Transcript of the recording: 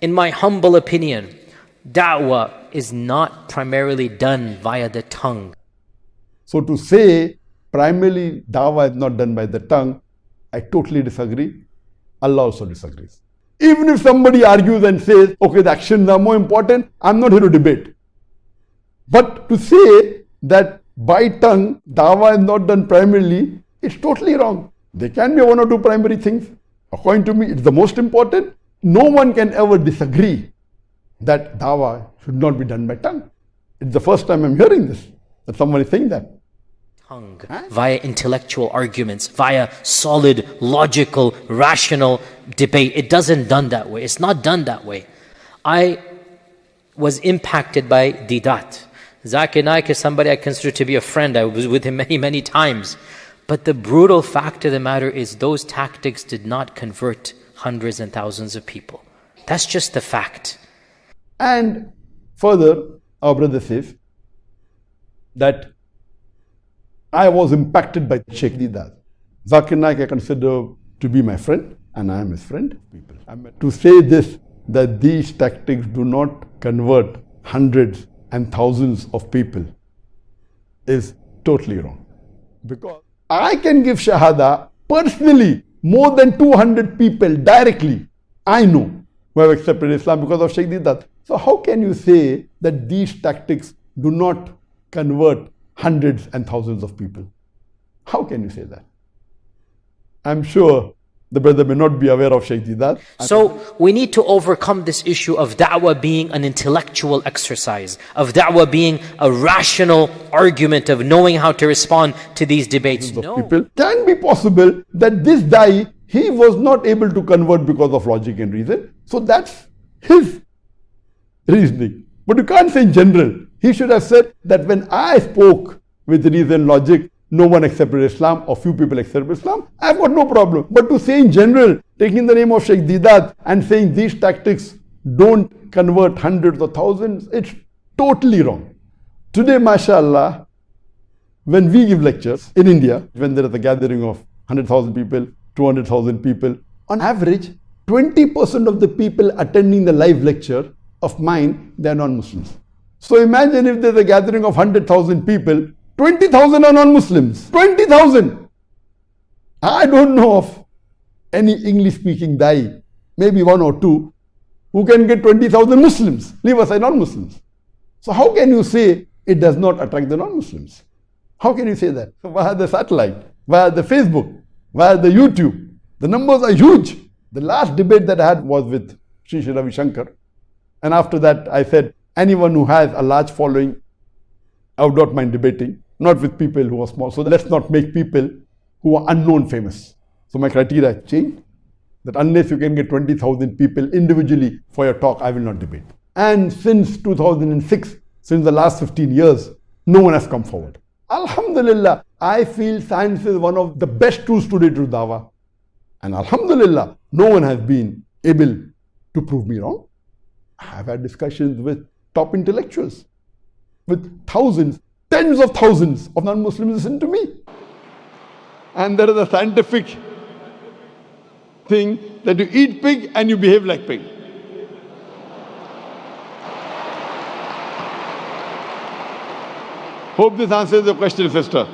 In my humble opinion, da'wah is not primarily done via the tongue. So to say primarily dawah is not done by the tongue, I totally disagree. Allah also disagrees. Even if somebody argues and says, okay, the actions are more important, I'm not here to debate. But to say that by tongue, dawah is not done primarily, it's totally wrong. There can be one or two primary things. According to me, it's the most important. No one can ever disagree that dawah should not be done by tongue. It's the first time I'm hearing this, that someone is saying that. Tongue, via intellectual arguments, via solid, logical, rational debate. It doesn't done that way. It's not done that way. I was impacted by Didat. Zakir Naik is somebody I consider to be a friend. I was with him many, many times. But the brutal fact of the matter is those tactics did not convert hundreds and thousands of people. That's just the fact. And further, our brother says that I was impacted by Sheikh Didat. Zakir Naik I consider to be my friend, and I am his friend. To say this, that these tactics do not convert hundreds and thousands of people, is totally wrong. Because I can give Shahada personally, more than 200 people directly, I know, who have accepted Islam because of Sheikh Didat. So how can you say that these tactics do not convert hundreds and thousands of people? How can you say that? I'm sure the brother may not be aware of Sheikh Didat. So we need to overcome this issue of da'wah being an intellectual exercise, of da'wah being a rational argument, of knowing how to respond to these debates. No. People. Can be possible that this guy, he was not able to convert because of logic and reason. So that's his reasoning. But you can't say in general. He should have said that when I spoke with reason, logic, no one accepted Islam or few people accepted Islam, I've got no problem. But to say in general, taking the name of Sheikh Didat and saying these tactics don't convert hundreds or thousands, it's totally wrong. Today, mashallah, when we give lectures in India, when there is a gathering of 100,000 people, 200,000 people, on average, 20% of the people attending the live lecture of mine, they are non-Muslims. So imagine if there's a gathering of 100,000 people, 20,000 are non-Muslims. 20,000! I don't know of any English-speaking Dai, maybe one or two, who can get 20,000 Muslims, leave aside non-Muslims. So how can you say it does not attract the non-Muslims? How can you say that? So via the satellite, via the Facebook, via the YouTube, the numbers are huge. The last debate that I had was with Sri Ravi Shankar. And after that, I said, anyone who has a large following, I would not mind debating, not with people who are small. So let's not make people who are unknown famous. So my criteria changed, that unless you can get 20,000 people individually for your talk, I will not debate. And since 2006, since the last 15 years, no one has come forward. Alhamdulillah, I feel science is one of the best tools today to Dawah. And Alhamdulillah, no one has been able to prove me wrong. I have had discussions with top intellectuals, with thousands, tens of thousands of non-Muslims listen to me. And there is a scientific thing that you eat pig and you behave like pig. Hope this answers the question, sister.